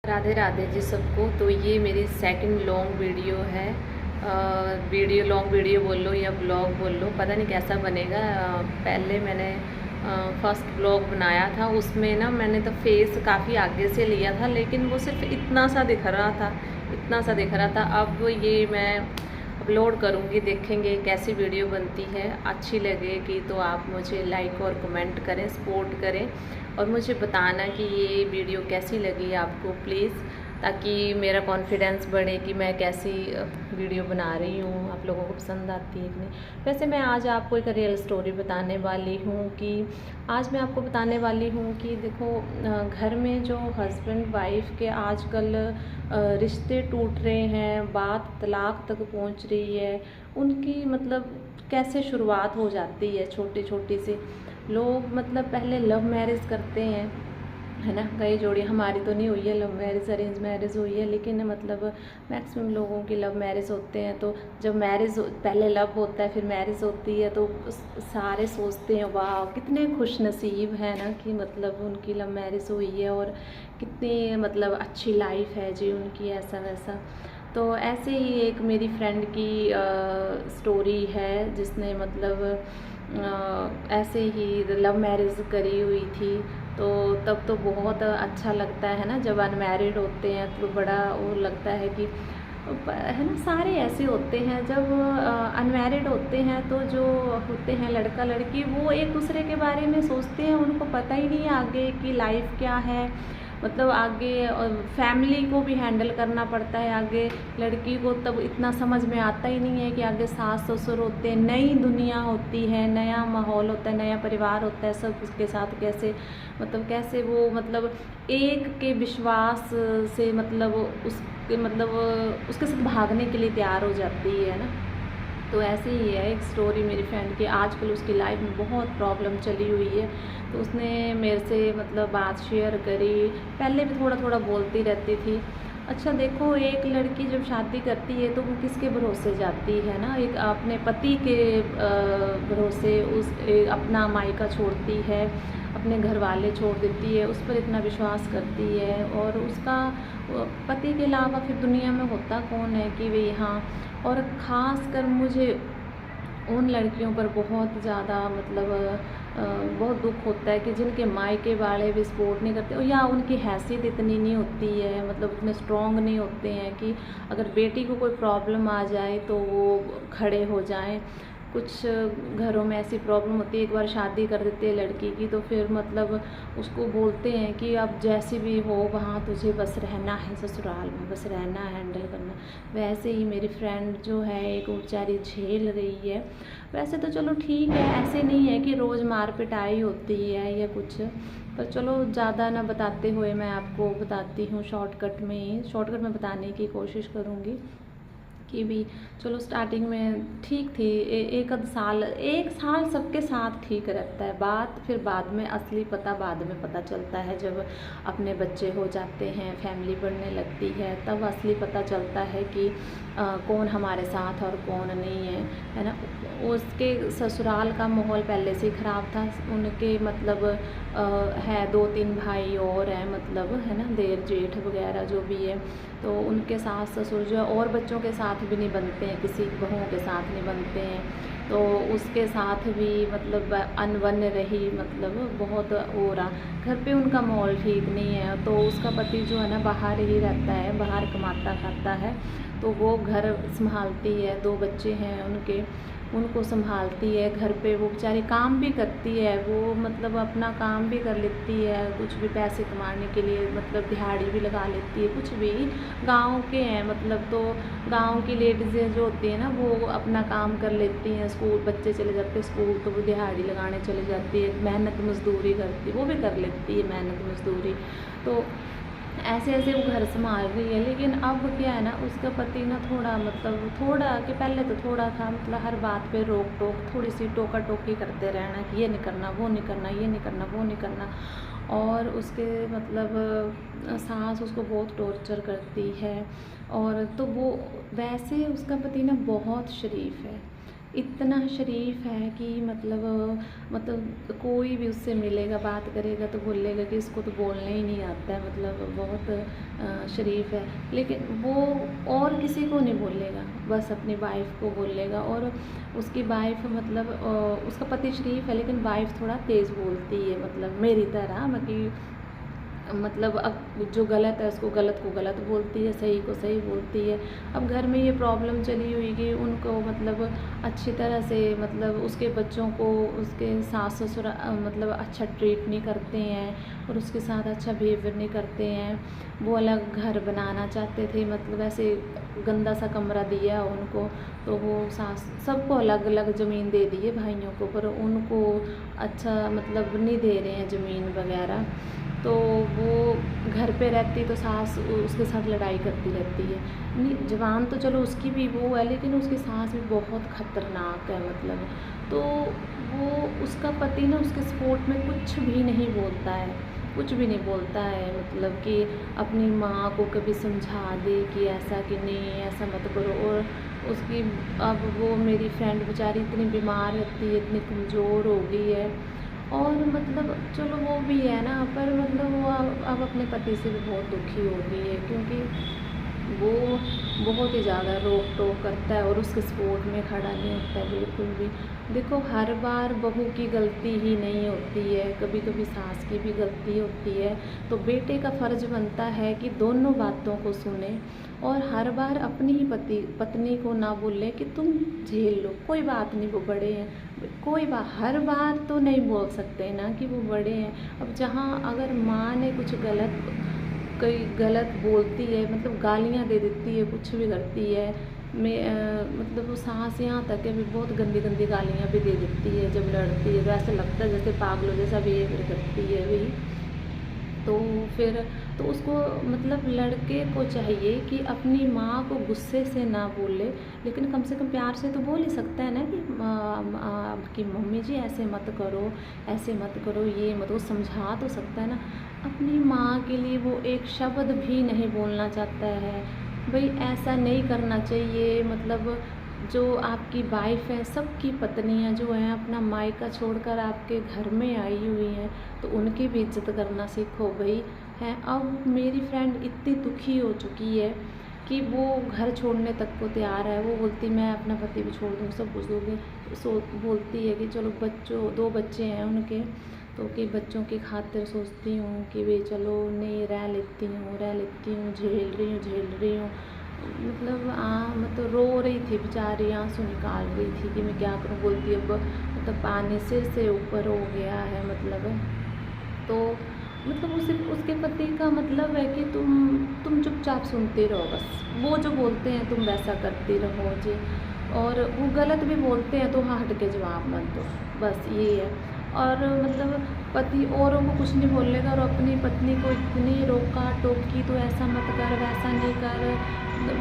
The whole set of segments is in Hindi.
राधे राधे जी सबको। तो ये मेरी सेकंड लॉन्ग वीडियो है। लॉन्ग वीडियो बोल लो या ब्लॉग बोल लो, पता नहीं कैसा बनेगा। पहले मैंने फर्स्ट ब्लॉग बनाया था, उसमें ना मैंने तो फेस काफ़ी आगे से लिया था, लेकिन वो सिर्फ इतना सा दिख रहा था। अब ये मैं अपलोड करूँगी, देखेंगे कैसी वीडियो बनती है। अच्छी लगेगी तो आप मुझे लाइक और कमेंट करें, सपोर्ट करें और मुझे बताना कि ये वीडियो कैसी लगी आपको प्लीज़, ताकि मेरा कॉन्फिडेंस बढ़े कि मैं कैसी वीडियो बना रही हूँ, आप लोगों को पसंद आती है कि नहीं। वैसे मैं आज आपको एक रियल स्टोरी बताने वाली हूँ कि देखो, घर में जो हस्बैंड वाइफ के आजकल रिश्ते टूट रहे हैं, बात तलाक तक पहुँच रही है, उनकी मतलब कैसे शुरुआत हो जाती है छोटी छोटी सी। लोग मतलब पहले लव मैरिज करते हैं, है ना। कई जोड़ी, हमारी तो नहीं हुई है लव मैरिज, अरेंज मैरिज हुई है, लेकिन मतलब मैक्सिमम लोगों की लव मैरिज होते हैं। तो जब मैरिज पहले लव होता है फिर मैरिज होती है, तो सारे सोचते हैं वाह कितने खुश नसीब है ना कि मतलब उनकी लव मैरिज हुई है और कितनी मतलब अच्छी लाइफ है जी उनकी, ऐसा वैसा। तो ऐसे ही एक मेरी फ्रेंड की स्टोरी है, जिसने मतलब ऐसे ही लव मैरिज करी हुई थी। तो तब तो बहुत अच्छा लगता है ना, जब अनमैरिड होते हैं तो बड़ा वो लगता है कि, है ना, सारे ऐसे होते हैं। जब अनमैरिड होते हैं तो जो होते हैं लड़का लड़की, वो एक दूसरे के बारे में सोचते हैं, उनको पता ही नहीं है आगे की लाइफ क्या है, मतलब आगे फैमिली को भी हैंडल करना पड़ता है। आगे लड़की को तब इतना समझ में आता ही नहीं है कि आगे सास ससुर होते हैं, नई दुनिया होती है, नया माहौल होता है, नया परिवार होता है, सब उसके साथ कैसे कैसे वो मतलब एक के विश्वास से मतलब उसके साथ भागने के लिए तैयार हो जाती है ना। तो ऐसे ही है एक स्टोरी मेरी फ्रेंड की। आजकल उसकी लाइफ में बहुत प्रॉब्लम चली हुई है, तो उसने मेरे से मतलब बात शेयर करी। पहले भी थोड़ा थोड़ा बोलती रहती थी। अच्छा देखो, एक लड़की जब शादी करती है तो वो किसके भरोसे जाती है ना, एक अपने पति के भरोसे अपना मायका छोड़ती है, अपने घर वाले छोड़ देती है, उस पर इतना विश्वास करती है, और उसका पति के अलावा फिर दुनिया में होता कौन है कि वे यहाँ। और ख़ास कर मुझे उन लड़कियों पर बहुत ज़्यादा मतलब बहुत दुख होता है कि जिनके मायके वाले भी सपोर्ट नहीं करते, या उनकी हैसियत इतनी नहीं होती है, मतलब उतने स्ट्रॉन्ग नहीं होते हैं कि अगर बेटी को कोई प्रॉब्लम आ जाए तो वो खड़े हो जाएं। कुछ घरों में ऐसी प्रॉब्लम होती है, एक बार शादी कर देते हैं लड़की की तो फिर मतलब उसको बोलते हैं कि अब जैसी भी हो वहाँ तुझे बस रहना है, ससुराल में बस रहना है, हैंडल करना। वैसे ही मेरी फ्रेंड जो है एक बेचारी झेल रही है। वैसे तो चलो ठीक है, ऐसे नहीं है कि रोज़ मार पिटाई होती है या कुछ, पर चलो ज़्यादा ना बताते हुए मैं आपको बताती हूँ शॉर्टकट में बताने की कोशिश करूँगी कि भी चलो स्टार्टिंग में ठीक थी। एक साल सबके साथ ठीक रहता है, फिर बाद में असली पता बाद में पता चलता है, जब अपने बच्चे हो जाते हैं, फैमिली बढ़ने लगती है, तब असली पता चलता है कि कौन हमारे साथ और कौन नहीं है ना। उसके ससुराल का माहौल पहले से ही ख़राब था, उनके मतलब है 2-3 भाई और हैं, मतलब है ना, देर जेठ वगैरह जो भी है, तो उनके सास ससुर जो है और बच्चों के साथ भी नहीं बनते हैं, किसी बहुओं के साथ नहीं बनते हैं, तो उसके साथ भी मतलब अनबन रही, मतलब बहुत हो रहा। घर पे उनका माहौल ठीक नहीं है, तो उसका पति जो है ना बाहर ही रहता है, बाहर कमाता खाता है, तो वो घर संभालती है, 2 बच्चे हैं उनको संभालती है। घर पे वो बेचारी काम भी करती है, वो मतलब अपना काम भी कर लेती है, कुछ भी पैसे कमाने के लिए मतलब दिहाड़ी भी लगा लेती है, कुछ भी। गांव के हैं मतलब, तो गांव की लेडीज़ें जो होती हैं ना वो अपना काम कर लेती हैं, स्कूल बच्चे चले जाते हैं स्कूल तो वो दिहाड़ी लगाने चली जाती है, मेहनत मजदूरी करती, वो भी कर लेती है मेहनत मजदूरी। तो ऐसे ऐसे वो घर संभाल रही है। लेकिन अब क्या है ना, उसका पति ना थोड़ा कि पहले तो थोड़ा था, मतलब हर बात पे रोक टोक, थोड़ी सी टोका टोकी करते रहना कि ये नहीं करना, वो नहीं करना, ये नहीं करना, वो नहीं करना। और उसके मतलब सास उसको बहुत टॉर्चर करती है। और तो वो वैसे उसका पति ना बहुत शरीफ है, इतना शरीफ है कि मतलब कोई भी उससे मिलेगा बात करेगा तो बोलेगा कि इसको तो बोलना ही नहीं आता है, मतलब बहुत शरीफ है। लेकिन वो और किसी को नहीं बोलेगा, बस अपनी वाइफ को बोलेगा। और उसकी वाइफ मतलब उसका पति शरीफ है लेकिन वाइफ थोड़ा तेज़ बोलती है, मतलब मेरी तरह। मतलब अब जो गलत है उसको गलत को गलत बोलती है, सही को सही बोलती है। अब घर में ये प्रॉब्लम चली हुई कि उनको मतलब अच्छी तरह से मतलब उसके बच्चों को उसके सास ससुर मतलब अच्छा ट्रीट नहीं करते हैं और उसके साथ अच्छा बिहेवियर नहीं करते हैं। वो अलग घर बनाना चाहते थे, मतलब ऐसे गंदा सा कमरा दिया उनको, तो वो सास सबको अलग अलग ज़मीन दे दी है भाइयों को, पर उनको अच्छा मतलब नहीं दे रहे हैं ज़मीन वगैरह। तो वो घर पे रहती तो सास उसके साथ लड़ाई करती रहती है। नहीं, जवान तो चलो उसकी भी वो है लेकिन उसकी सास भी बहुत ख़तरनाक है मतलब। तो वो उसका पति ना उसके सपोर्ट में कुछ भी नहीं बोलता है, कुछ भी नहीं बोलता है, मतलब कि अपनी माँ को कभी समझा दे कि ऐसा कि नहीं ऐसा मत करो। और उसकी अब वो मेरी फ्रेंड बेचारी इतनी बीमार रहती है, इतनी कमज़ोर हो गई है। और मतलब चलो वो भी है ना, पर मतलब वो अब अपने पति से भी बहुत दुखी हो गई है, क्योंकि वो बहुत ही ज़्यादा रोक टोक करता है और उसके सपोर्ट में खड़ा नहीं होता है बिल्कुल भी। देखो हर बार बहू की गलती ही नहीं होती है, कभी कभी सास की भी गलती होती है। तो बेटे का फ़र्ज़ बनता है कि दोनों बातों को सुने और हर बार अपनी ही पत्नी को ना बोले कि तुम झेल लो, कोई बात नहीं वो बड़े हैं। कोई बात हर बार तो नहीं बोल सकते ना कि वो बड़े हैं। अब जहाँ अगर माँ ने कुछ कोई गलत बोलती है, मतलब गालियाँ दे देती है, कुछ भी करती है, मतलब वो सास यहाँ तक है भी बहुत गंदी गंदी गालियाँ भी दे देती है। जब लड़ती है तो ऐसा लगता है जैसे पागलों जैसा बिहेवियर करती है भी। तो फिर तो उसको मतलब लड़के को चाहिए कि अपनी माँ को गुस्से से ना बोले, लेकिन कम से कम प्यार से तो बोल ही सकता है ना कि मम्मी जी ऐसे मत करो, ऐसे मत करो, ये मत, वो समझा तो सकता है ना। अपनी माँ के लिए वो एक शब्द भी नहीं बोलना चाहता है। भाई ऐसा नहीं करना चाहिए, मतलब जो आपकी वाइफ है, सबकी पत्नियां जो हैं अपना मायका छोड़कर आपके घर में आई हुई हैं, तो उनकी भी इज्जत करना सीखो भाई। है अब मेरी फ्रेंड इतनी दुखी हो चुकी है कि वो घर छोड़ने तक को तैयार है। वो बोलती मैं अपना पति भी छोड़ दूँ, सब कुछ दूँगी। बोलती है कि चलो दो बच्चे हैं उनके, तो कि बच्चों की खातिर सोचती हूँ कि वे चलो नहीं रह लेती हूँ, झेल रही हूँ। मतलब रो रही थी बेचारी, आंसू निकाल रही थी कि मैं क्या करूँ। बोलती अब मतलब पानी सिर से ऊपर हो गया है मतलब। तो मतलब उसके पति का मतलब है कि तुम चुपचाप सुनते रहो, बस वो जो बोलते हैं तुम वैसा करती रहो जी। और वो गलत भी बोलते हैं तो हाँ हट के जवाब मत दो, बस ये है। और मतलब पति औरों को कुछ नहीं बोलेगा और अपनी पत्नी को इतनी रोका टोकी, तो ऐसा मत कर, वैसा नहीं कर।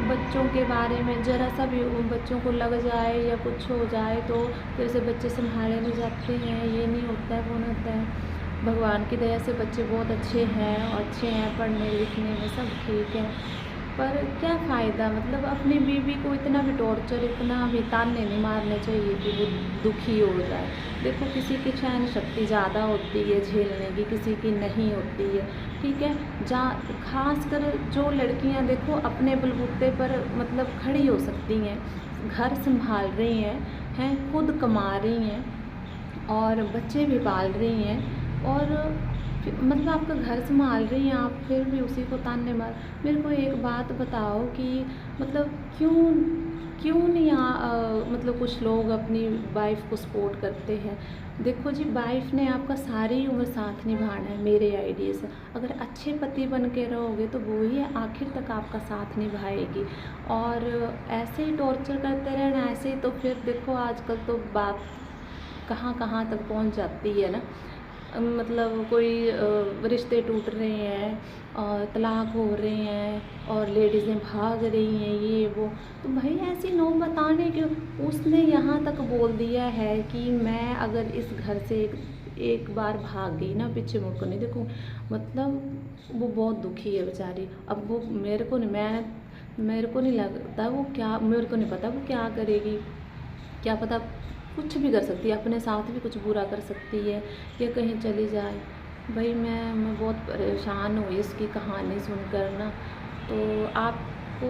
बच्चों के बारे में ज़रा सा भी बच्चों को लग जाए या कुछ हो जाए तो फिर से बच्चे संभाले नहीं जाते हैं, ये नहीं होता है, वो नहीं होता है। भगवान की दया से बच्चे बहुत अच्छे हैं, पढ़ने लिखने में सब ठीक है। पर क्या फ़ायदा, मतलब अपनी बीवी को इतना भी टॉर्चर, इतना भी ताने नहीं मारने चाहिए कि वो दुखी हो जाए। देखो किसी की सहन शक्ति ज़्यादा होती है झेलने की, किसी की नहीं होती है, ठीक है। खासकर जो लड़कियां देखो अपने बलबूते पर मतलब खड़ी हो सकती हैं, घर संभाल रही हैं, खुद कमा रही हैं और बच्चे भी पाल रही हैं, और मतलब आपका घर संभाल रही हैं आप, फिर भी उसी को ताने मार। मेरे को एक बात बताओ कि मतलब क्यों क्यों नहीं मतलब कुछ लोग अपनी वाइफ को सपोर्ट करते हैं। देखो जी, वाइफ ने आपका सारी उम्र साथ निभाना है मेरे आइडिया से। अगर अच्छे पति बन के रहोगे तो वो ही आखिर तक आपका साथ निभाएगी। और ऐसे ही टॉर्चर करते रहना, ऐसे ही तो फिर देखो आजकल तो बात कहाँ कहाँ तक पहुँच जाती है ना। मतलब कोई रिश्ते टूट रहे हैं और तलाक हो रहे हैं और लेडीज़ें भाग रही हैं, ये वो। तो भाई ऐसी नौबत आने क्यों, उसने यहाँ तक बोल दिया है कि मैं अगर इस घर से एक बार भाग गई ना, पीछे मुड़ कर नहीं देखूँ। मतलब वो बहुत दुखी है बेचारी। अब वो मेरे को नहीं लगता वो क्या, मेरे को नहीं पता वो क्या करेगी। क्या पता कुछ भी कर सकती है, अपने साथ भी कुछ बुरा कर सकती है या कहीं चली जाए। भाई मैं बहुत परेशान हुई इसकी कहानी सुनकर ना। तो आपको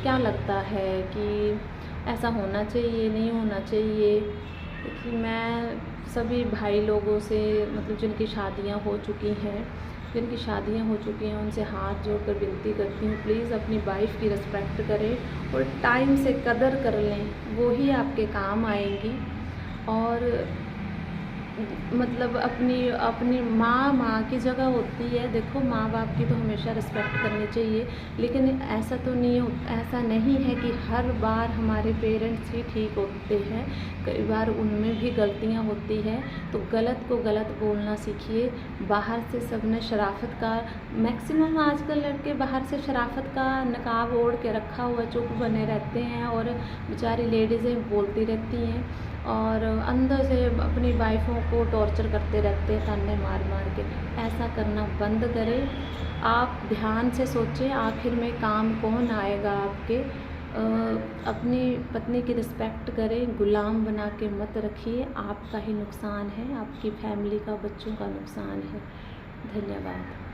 क्या लगता है कि ऐसा होना चाहिए, नहीं होना चाहिए? क्योंकि मैं सभी भाई लोगों से मतलब जिनकी शादियाँ हो चुकी हैं उनसे हाथ जोड़कर विनती करती हूँ, प्लीज़ अपनी वाइफ़ की रिस्पेक्ट करें और टाइम से कदर कर लें, वो ही आपके काम आएंगी। और मतलब अपनी अपनी माँ की जगह होती है। देखो, माँ बाप की तो हमेशा रिस्पेक्ट करनी चाहिए, लेकिन ऐसा नहीं है कि हर बार हमारे पेरेंट्स ही ठीक होते हैं। कई बार उनमें भी गलतियाँ होती हैं, तो गलत को गलत बोलना सीखिए। बाहर से सबने शराफ़त का, मैक्सिमम आजकल लड़के बाहर से शराफ़त का नकाब ओढ़ के रखा हुआ चुप बने रहते हैं और बेचारी लेडीज़ें बोलती रहती हैं और अंदर से अपनी वाइफ़ों को टॉर्चर करते रहते हैं ताने मार मार के। ऐसा करना बंद करें। आप ध्यान से सोचें, आखिर में काम कौन आएगा आपके। अपनी पत्नी की रिस्पेक्ट करें, गुलाम बना के मत रखिए। आपका ही नुकसान है, आपकी फैमिली का, बच्चों का नुकसान है। धन्यवाद।